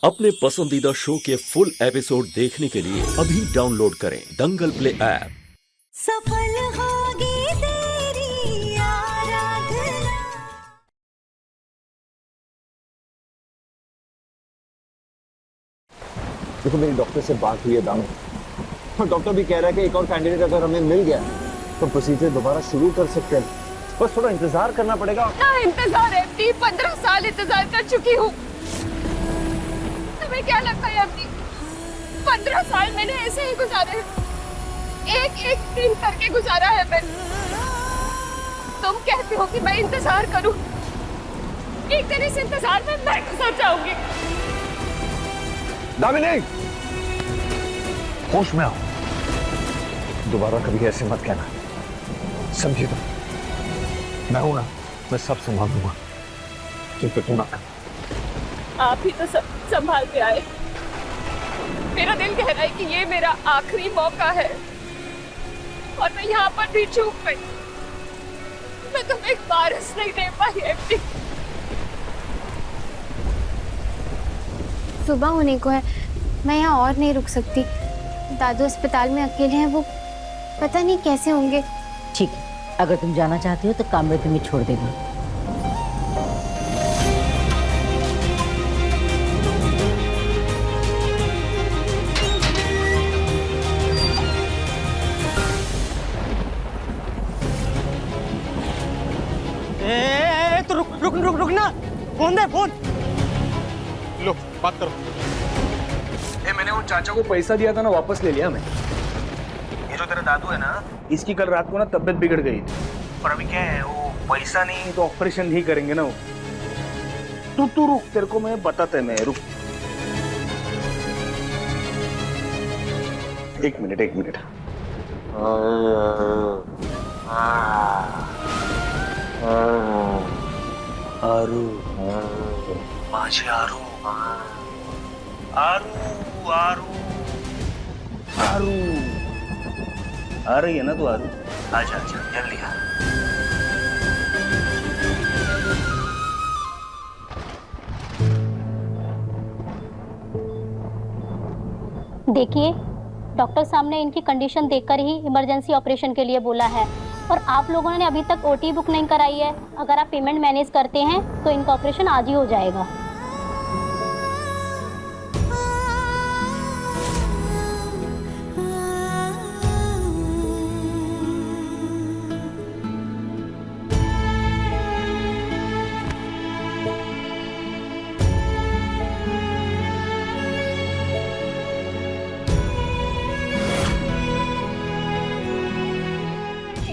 अपने पसंदीदा शो के फुल एपिसोड देखने के लिए अभी डाउनलोड करें दंगल प्ले ऐप। सफल होगी तेरी आराधना। देखो मेरी डॉक्टर से बात हुई है दाम, और डॉक्टर भी कह रहा है कि एक और कैंडिडेट अगर हमें मिल गया तो प्रोसीजर दोबारा शुरू कर सकते हैं। बस थोड़ा इंतजार करना पड़ेगा। ना इंतजार है, 15 साल इंतजार कर चुकी हूँ। तुम्हें क्या लगता है अभी 15 साल मैंने ऐसे ही गुजारे, एक एक दिन करके गुजारा है मैंने। तुम कहते हो कि मैं इंतजार करूं, एक दिन इस इंतजार में मैं गुजर जाऊंगी। दामिनी, होश में आओ, दोबारा कभी ऐसे मत कहना, समझी? तो मैं हूं ना, मैं सब संभाल दूंगा, फिक्र तू ना कर। आप ही तो सब संभाल के आए। मेरा दिल कह रहा है कि ये मेरा आखिरी मौका है और मैं यहाँ पर भी चूक गई। मैं तुम्हें एक बारिश नहीं दे पाई एमडी। सुबह होने को है, मैं यहाँ और नहीं रुक सकती। दादू अस्पताल में अकेले हैं, वो पता नहीं कैसे होंगे। ठीक है, अगर तुम जाना चाहती हो तो कामरे तुम्हें छोड़ देगा। तो रुक ना, फोन दे, फोन लो बात करो। मैंने वो चाचा को पैसा दिया था ना, वापस ले लिया मैं। ये जो तेरा दादू है ना, इसकी कल रात को ना तबीयत बिगड़ गई थी, पर अभी क्या है, वो पैसा नहीं तो ऑपरेशन ही करेंगे ना वो। तू रुक, तेरे को मैं बताता है, मैं रुक। एक मिनट। आरू, माझी आरू, आरू, आरू, आरू आ रही है ना तू? आरू आजा जल्दी आ। देखिए, डॉक्टर साहब ने इनकी कंडीशन देखकर ही इमरजेंसी ऑपरेशन के लिए बोला है और आप लोगों ने अभी तक ओटी बुक नहीं कराई है। अगर आप पेमेंट मैनेज करते हैं तो इनका ऑपरेशन आज ही हो जाएगा।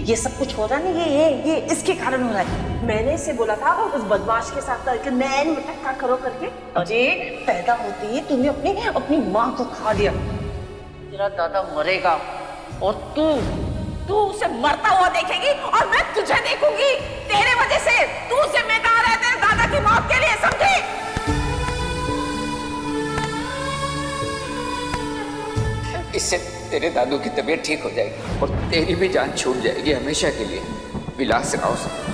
ये सब कुछ हो रहा नहीं, ये इसके कारण हो रहा है। मैंने इसे बोला था उस बदमाश के साथ करके नैन मटक्का करो करके। अरे पैदा होते ही तूने अपनी माँ को खा लिया। तेरा दादा मरेगा और तू उसे मरता हुआ देखेगी और मैं तुझे देखूंगी। तेरे वजह से तू जिम्मेदार है तेरे दादा की मौत के लिए, समझी? इससे तेरे दादू की तबीयत ठीक हो जाएगी और तेरी भी जान छूट जाएगी हमेशा के लिए। विलास राव से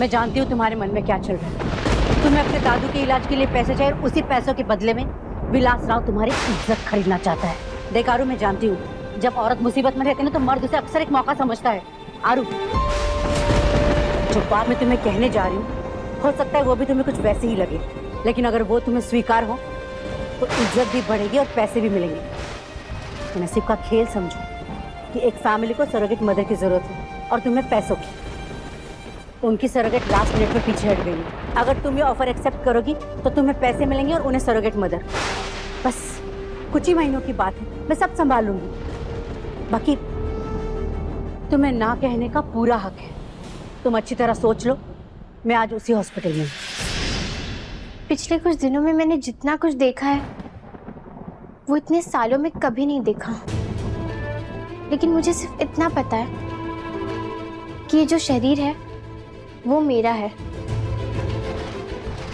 मैं जानती हूँ तुम्हारे मन में क्या चल रहा है। तुम्हें अपने दादू के इलाज के लिए पैसे चाहिए, उसी पैसों के बदले में विलास राव तुम्हारी इज्जत खरीदना चाहता है। देख आरू, मैं जानती हूँ जब औरत मुसीबत में रहती है ना तो मर्द उसे अक्सर एक मौका समझता है। आरू, जो बात मैं तुम्हें कहने जा रही हूँ हो सकता है वो भी तुम्हें कुछ वैसे ही लगे, लेकिन अगर वो तुम्हें स्वीकार हो तो इज्जत भी बढ़ेगी और पैसे भी मिलेंगे। तो नसीब का खेल समझो कि एक फैमिली को सरोगेट मदर की जरूरत है और तुम्हें पैसों की। उनकी सरोगेट लास्ट मिनट में पीछे हट गई है। अगर तुम ये ऑफर एक्सेप्ट करोगी तो तुम्हें पैसे मिलेंगे और उन्हें सरोगेट मदर। बस कुछ ही महीनों की बात है, मैं सब संभाल लूंगी। बाकी तुम्हें ना कहने का पूरा हक है। तुम अच्छी तरह सोच लो, मैं आज उसी हॉस्पिटल में हूँ। पिछले कुछ दिनों में मैंने जितना कुछ देखा है वो इतने सालों में कभी नहीं देखा। लेकिन मुझे सिर्फ इतना पता है कि ये जो शरीर है वो मेरा है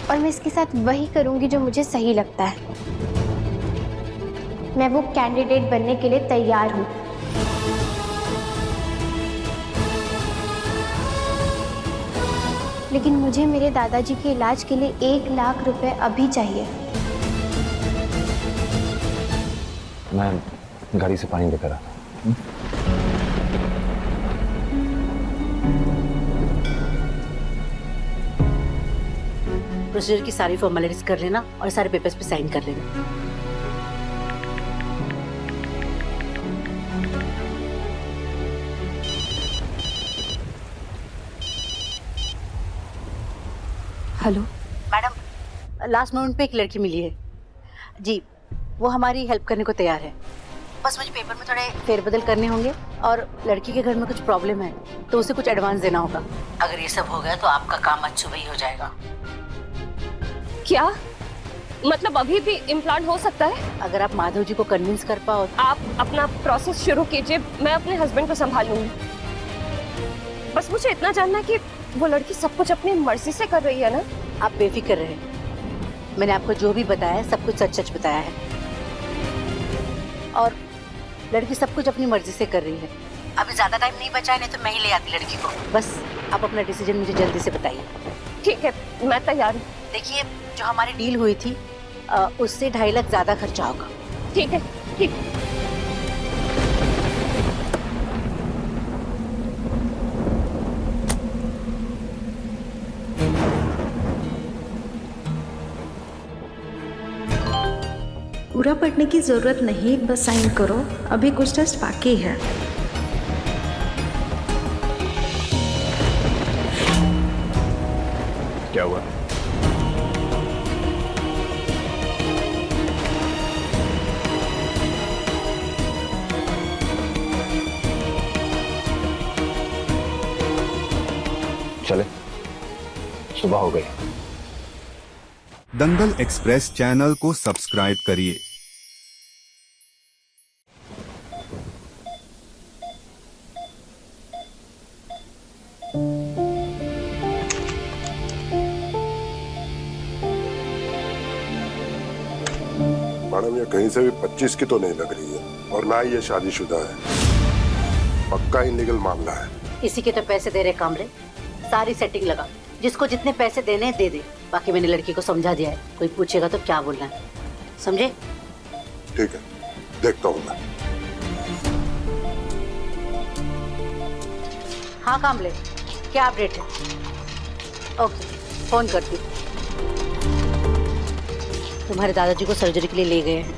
और मैं इसके साथ वही करूंगी जो मुझे सही लगता है। मैं वो कैंडिडेट बनने के लिए तैयार हूँ। लेकिन मुझे मेरे दादाजी के इलाज के लिए 1 लाख रुपए अभी चाहिए। मैं गाड़ी से पानी लेकर आता हूँ। प्रोसीजर की सारी फॉर्मेलिटीज कर लेना और सारे पेपर्स पे साइन कर लेना। हेलो मैडम, लास्ट मोमेंट पे एक लड़की मिली है जी, वो हमारी हेल्प करने को तैयार है। बस मुझे पेपर में थोड़े फेरबदल करने होंगे और लड़की के घर में कुछ प्रॉब्लम है तो उसे कुछ एडवांस देना होगा। अगर ये सब हो गया तो आपका काम आज सुबह ही हो जाएगा। क्या मतलब अभी भी इम्प्लांट हो सकता है? अगर आप माधव जी को कन्विंस कर पाओ। आप अपना प्रोसेस शुरू कीजिए, मैं अपने हस्बैंड को संभाल लूंगी। बस मुझे इतना जानना है कि वो लड़की सब कुछ अपनी मर्जी से कर रही है ना? आप बेफिक्र रहे, मैंने आपको जो भी बताया है सब कुछ सच सच बताया है और लड़की सब कुछ अपनी मर्जी से कर रही है। अभी ज्यादा टाइम नहीं बचा है, नहीं तो मैं ही ले आती लड़की को। बस आप अपना डिसीजन मुझे जल्दी से बताइए। ठीक है, मैं तैयार हूँ। देखिए, जो हमारी डील हुई थी उससे 2.5 लाख ज्यादा खर्चा होगा। ठीक है, ठीक। पूरा पढ़ने की ज़रूरत नहीं, बस साइन करो, अभी कुछ टेस्ट बाकी है। क्या हुआ? चले, सुबह हो गई। दंगल एक्सप्रेस चैनल को सब्सक्राइब करिए। मैडम, ये कहीं से भी 25 की तो नहीं लग रही है और ना ही ये शादीशुदा है। पक्का इलीगल मामला है। इसी के तो पैसे दे रहे कामरे, सारी सेटिंग लगा, जिसको जितने पैसे देने दे दे। बाकी मैंने लड़की को समझा दिया है, कोई पूछेगा तो क्या बोलना है, समझे? ठीक है, देखता हूँ मैं। हाँ कामले, क्या अपडेट है? ओके, फोन करती हूँ। तुम्हारे दादाजी को सर्जरी के लिए ले गए हैं,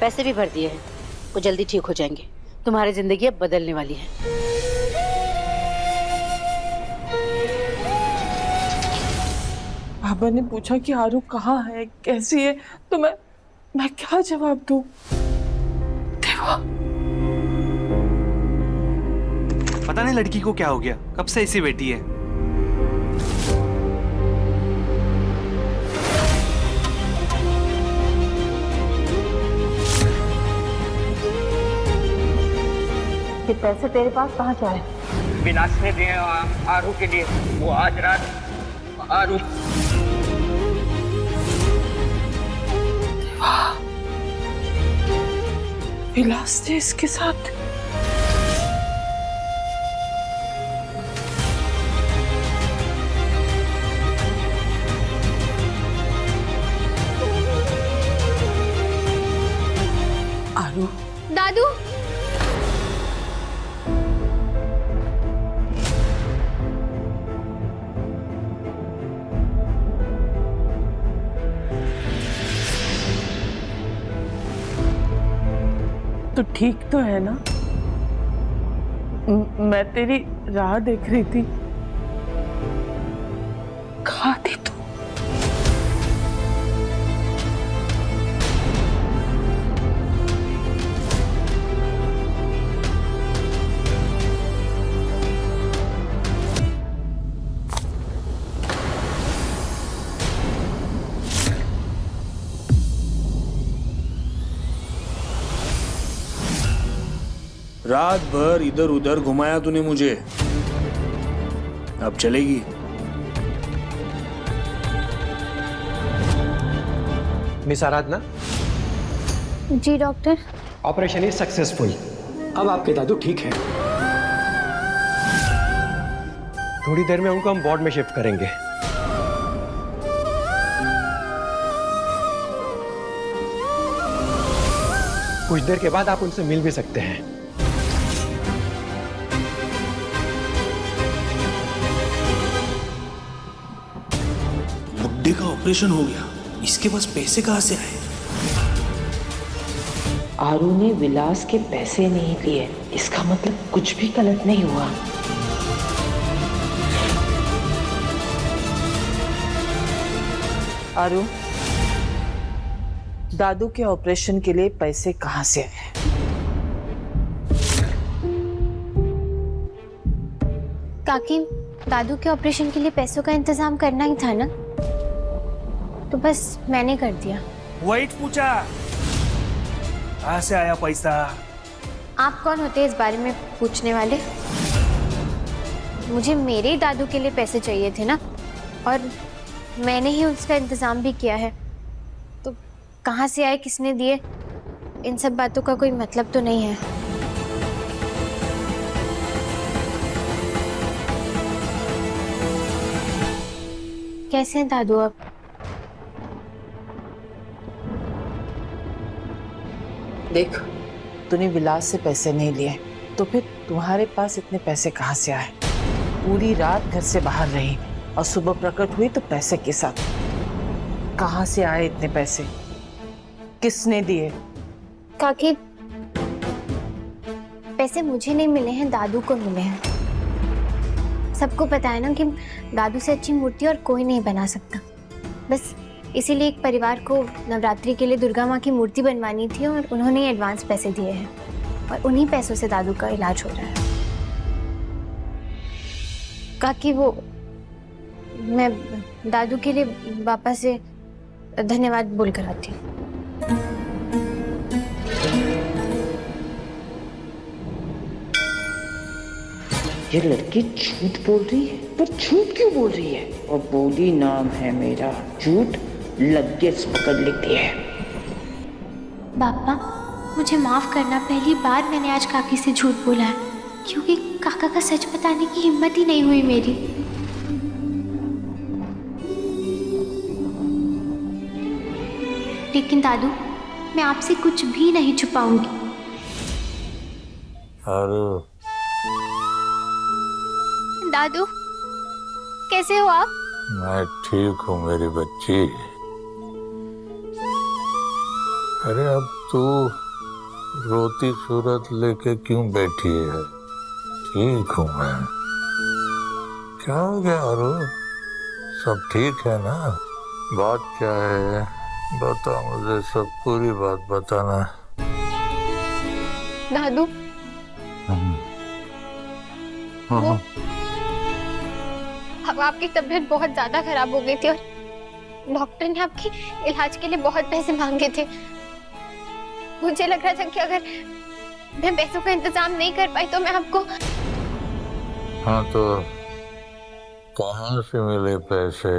पैसे भी भर दिए हैं, वो जल्दी ठीक हो जाएंगे। तुम्हारी जिंदगी अब बदलने वाली है। बाबा ने पूछा कि आरू कहाँ है, कैसी है, तो मैं क्या जवाब दूं? देवा, पता नहीं लड़की को क्या हो गया, कब से ऐसी बैठी है। ये पैसे तेरे पास कहाँ से आए? विलास ने दिए आरू के लिए। वो आज रात आरू। विलास ने इसके साथ आरू। दादू, तू ठीक तो है ना? मैं तेरी राह देख रही थी। कहाँ थी तू? रात भर इधर उधर घुमाया तूने मुझे, अब चलेगी? मिस आराधना, जी डॉक्टर। Operation is successful. अब आपके दादू ठीक है। थोड़ी देर में उनको हम वार्ड में शिफ्ट करेंगे। कुछ देर के बाद आप उनसे मिल भी सकते हैं। बुड्ढे का ऑपरेशन हो गया, इसके पास पैसे कहां से आए? आरू ने विलास के पैसे नहीं लिए, इसका मतलब कुछ भी गलत नहीं हुआ। आरू, दादू के ऑपरेशन के लिए पैसे कहां से आए? काकी, दादू के ऑपरेशन के लिए पैसों का इंतजाम करना ही था ना, तो बस मैंने कर दिया। वही पूछा, कहां से आया पैसा? आप कौन होते हैं इस बारे में पूछने वाले? मुझे मेरे दादू के लिए पैसे चाहिए थे ना, और मैंने ही उसका इंतजाम भी किया है, तो कहाँ से आए, किसने दिए, इन सब बातों का कोई मतलब तो नहीं है। कैसे हैं दादू आप? देख, तूने विलास से पैसे नहीं लिए, तो फिर तुम्हारे पास इतने पैसे कहाँ से आए? पूरी रात घर से बाहर रही और सुबह प्रकट हुई तो पैसे के साथ। कहाँ से आए इतने पैसे? किसने दिए? काकी, पैसे मुझे नहीं मिले हैं, दादू को मिले हैं। सबको पता है ना कि दादू से अच्छी मूर्ति और कोई नहीं बना सकता। बस इसीलिए एक परिवार को नवरात्रि के लिए दुर्गा माँ की मूर्ति बनवानी थी और उन्होंने एडवांस पैसे दिए हैं, और उन्हीं पैसों से दादू का इलाज हो रहा है। काकी, वो मैं दादू के लिए वापस से धन्यवाद बोल कर आती हूँ। ये लड़की झूठ बोल रही है, पर झूठ क्यों बोल रही है? और बोली नाम है मेरा, झूठ लगेज पकड़ लेती है। पापा, मुझे माफ करना, पहली बार मैंने आज काकी से झूठ बोला है, क्योंकि काका का सच बताने की हिम्मत ही नहीं हुई मेरी। लेकिन दादू, मैं आपसे कुछ भी नहीं छुपाऊंगी। दादू, कैसे हो आप? मैं ठीक हूँ मेरी बच्ची। अरे अब तू रोती सूरत लेके क्यों बैठी है? ठीक हूँ मैं। क्या हो गया आरू? सब ठीक है ना? बात क्या है? बता मुझे, सब पूरी बात बताना। दादू, हाँ। अब आपकी तबीयत बहुत ज्यादा खराब हो गई थी और डॉक्टर ने आपके इलाज के लिए बहुत पैसे मांगे थे। मुझे लग रहा था कि अगर मैं पैसों का इंतजाम नहीं कर पाई तो मैं आपको। हाँ, तो कहाँ से मिले पैसे?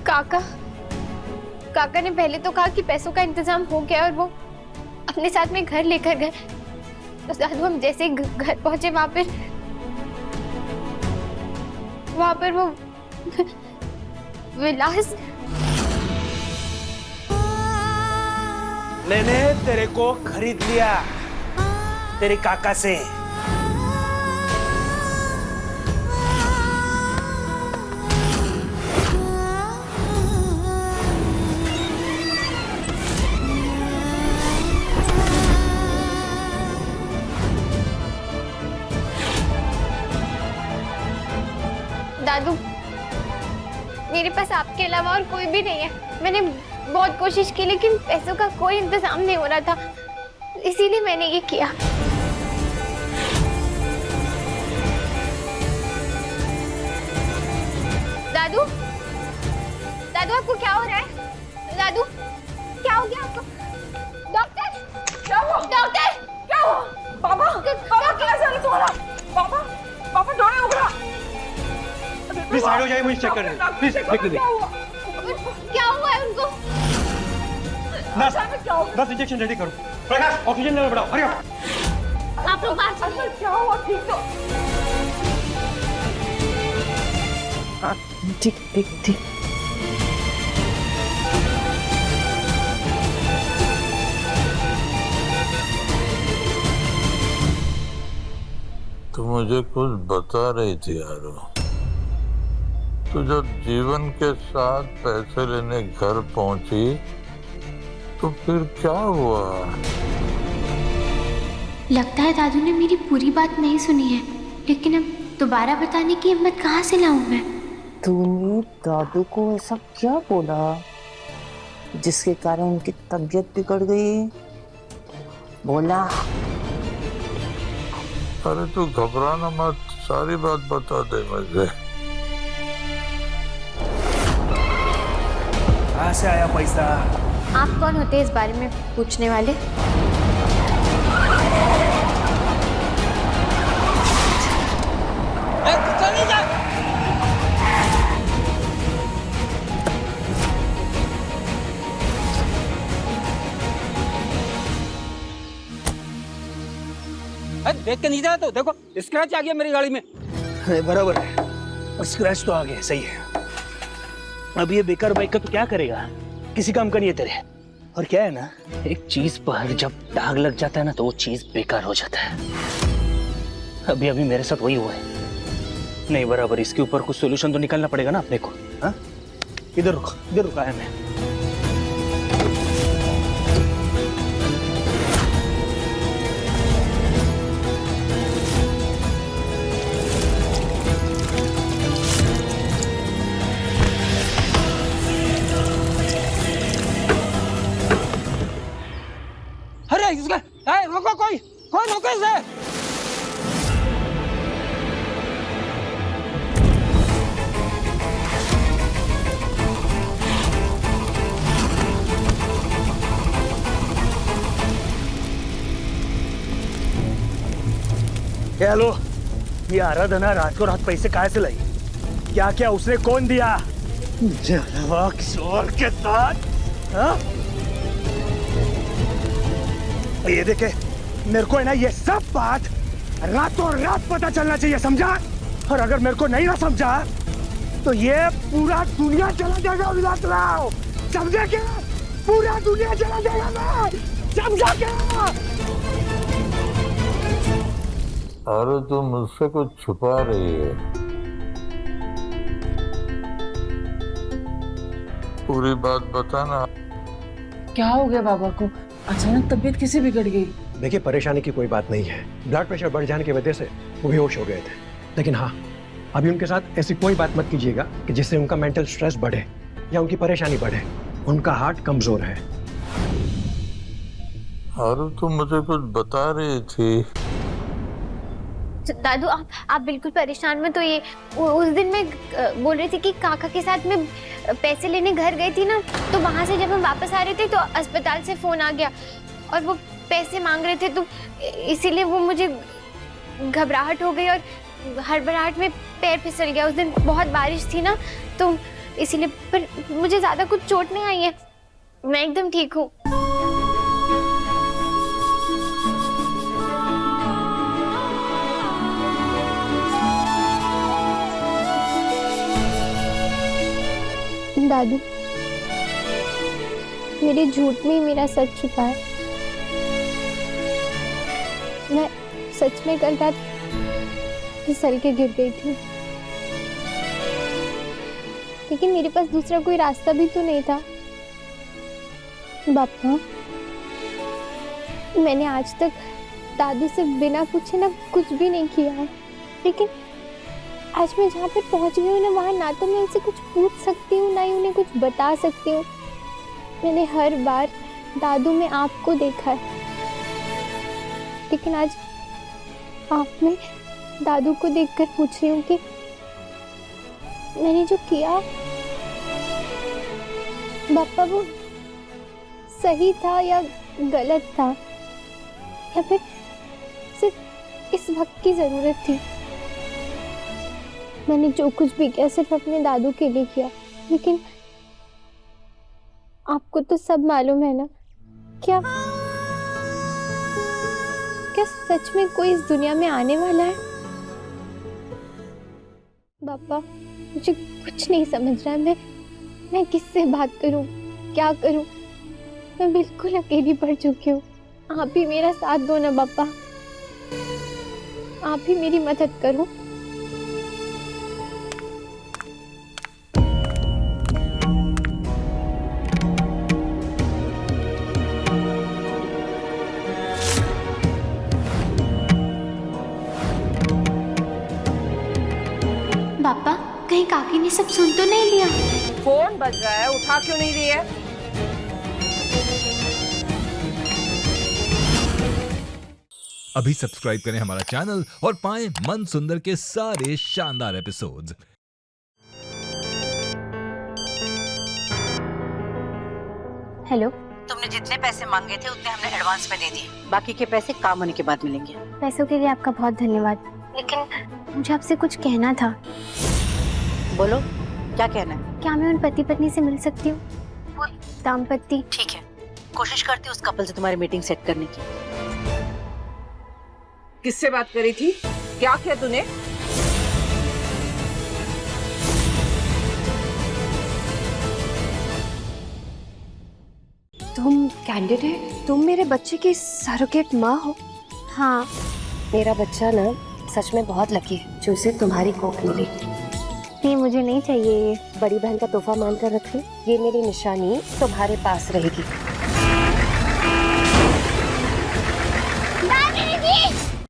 काका ने पहले तो कहा कि पैसों का इंतजाम हो गया और वो अपने साथ में घर लेकर गए। तो दादू, हम जैसे ही घर पहुंचे, वहां पर वो विलास। मैंने तेरे को खरीद लिया तेरे काका से। दादू, मेरे पास आपके अलावा और कोई भी नहीं है। मैंने बहुत कोशिश की लेकिन पैसों का कोई इंतजाम नहीं हो रहा था, इसीलिए मैंने ये किया। दादू, दादू आपको क्या हो रहा है? दादू, क्या हो गया आपको? डॉक्टर, क्या हुआ? डॉक्टर, क्या हुआ? बाबा, बाबा कैसा है तुम्हारा? बाबा, बाबा डोरे उगड़ा। प्लीज साइड हो जाइए, मुझे चेक करने दीजिए। प्लीज देख लीजिए। क्या हुआ है उनको? बस इंजेक्शन रेडी करो। प्रकाश, ऑक्सीजन लेवल बढ़ाओ, हरी अप। आप लोग बाहर चलिए। क्या हुआ? ठीक तो? हाँ, ठीक ठीक ठीक। तो मुझे कुछ बता रही थी यारो। तो जब जीवन के साथ पैसे लेने घर पहुंची तो फिर क्या हुआ? लगता है दादू ने मेरी पूरी बात नहीं सुनी है, लेकिन अब दोबारा बताने की हिम्मत कहाँ से लाऊं मैं? तूने दादू को ऐसा क्या बोला जिसके कारण उनकी तबीयत बिगड़ गई? बोला। अरे तू घबराना मत, सारी बात बता दे मुझे। कहाँ से आया पैसा? आप कौन होते हैं इस बारे में पूछने वाले? चली जा। देख के नहीं जा तो देखो स्क्रैच आ गया मेरी गाड़ी में। अरे बराबर है, और स्क्रैच तो आ गया, सही है। अब ये बेकार बाइक का तो क्या करेगा, किसी काम का नहीं है तेरे। और क्या है ना, एक चीज पर जब दाग लग जाता है ना तो वो चीज बेकार हो जाता है। अभी अभी मेरे साथ वही हुआ है। नहीं बराबर, इसके ऊपर कुछ सोल्यूशन तो निकालना पड़ेगा ना अपने को। हाँ, इधर रुका है मैं। रोको, कोई रोको इसे। हेलो, ये आराधना रात को रात पैसे कहाँ से लाई? क्या क्या उसने कौन दिया? मुझे अलावा किसी और के साथ? हाँ? ये देखे, मेरे को है ना ये सब बात रातों रात पता चलना चाहिए, समझा? और अगर मेरे को नहीं ना समझा तो ये पूरा दुनिया चला जाएगा विलासराव, समझा क्या? पूरा दुनिया चला जाएगा मैं, समझा क्या? अरे तुम मुझसे कुछ छुपा रही है, पूरी बात बताना। क्या हो गया बाबा को? अचानक तबीयत कैसे बिगड़ गई? देखिए, परेशानी की कोई बात नहीं है, ब्लड प्रेशर बढ़ जाने की वजह से वो बेहोश हो गए थे। लेकिन हाँ, अभी उनके साथ ऐसी कोई बात मत कीजिएगा कि जिससे उनका मेंटल स्ट्रेस बढ़े या उनकी परेशानी बढ़े। उनका हार्ट कमजोर है। अरे तुम मुझे कुछ बता रही थी। दादू, आप बिल्कुल परेशान मत होइए। उस दिन मैं बोल रही थी कि काका के साथ मैं पैसे लेने घर गई थी ना, तो वहां से जब हम वापस आ रहे थे तो अस्पताल से फोन आ गया और वो पैसे मांग रहे थे, तो इसीलिए वो मुझे घबराहट हो गई और हड़बड़ाहट में पैर फिसल गया। उस दिन बहुत बारिश थी ना, तो इसीलिए। पर मुझे ज्यादा कुछ चोट नहीं आई है, मैं एकदम ठीक हूँ। दादू, मेरे झूठ में ही मेरा सच छुपा है। मैं सच में कल रात फिसल के गिर गई थी, लेकिन मेरे पास दूसरा कोई रास्ता भी तो नहीं था। बापा, मैंने आज तक दादू से बिना पूछे ना कुछ भी नहीं किया है, लेकिन आज मैं जहाँ पर पहुँच गई हूँ ना, वहाँ ना तो मैं उनसे कुछ पूछ सकती हूँ, ना ही उन्हें कुछ बता सकती हूँ। मैंने हर बार दादू में आपको देखा है, लेकिन आज आप में दादू को देखकर पूछ रही हूँ कि मैंने जो किया पापा वो सही था या गलत था, या फिर सिर्फ इस वक्त की जरूरत थी। मैंने जो कुछ भी किया सिर्फ अपने दादू के लिए किया, लेकिन आपको तो सब मालूम है ना। क्या सच में कोई इस दुनिया में आने वाला है? पापा मुझे कुछ नहीं समझ रहा है। मैं किससे बात करूं, क्या करूं? मैं बिल्कुल अकेली पड़ चुकी हूँ। आप ही मेरा साथ दो ना पापा, आप ही मेरी मदद करो। पापा कहीं काकी ने सब सुन तो नहीं लिया? फोन बज रहा है, उठा क्यों नहीं रही है? अभी सब्सक्राइब करें हमारा चैनल और पाएं मन सुंदर के सारे शानदार एपिसोड्स। हेलो, तुमने जितने पैसे मांगे थे उतने हमने एडवांस में दे दिए, बाकी के पैसे काम होने के बाद मिलेंगे। पैसों के लिए आपका बहुत धन्यवाद, लेकिन मुझे आपसे कुछ कहना था। बोलो, क्या कहना है? क्या मैं उन पति पत्नी से मिल सकती हूँ? वो दाम्पत्य। ठीक है, कोशिश करती हूँ उस कपल से तुम्हारी मीटिंग सेट करने की। किससे बात करी थी? क्या किया तूने? तुम कैंडिडेट, तुम मेरे बच्चे की सरोगेट माँ हो? हाँ। मेरा बच्चा ना सच में बहुत लकी है जो उसे तुम्हारी कोख मिली। नहीं, मुझे नहीं चाहिए। ये बड़ी बहन का तोहफा मानकर रख लो, ये मेरी निशानी तुम्हारे पास रहेगी।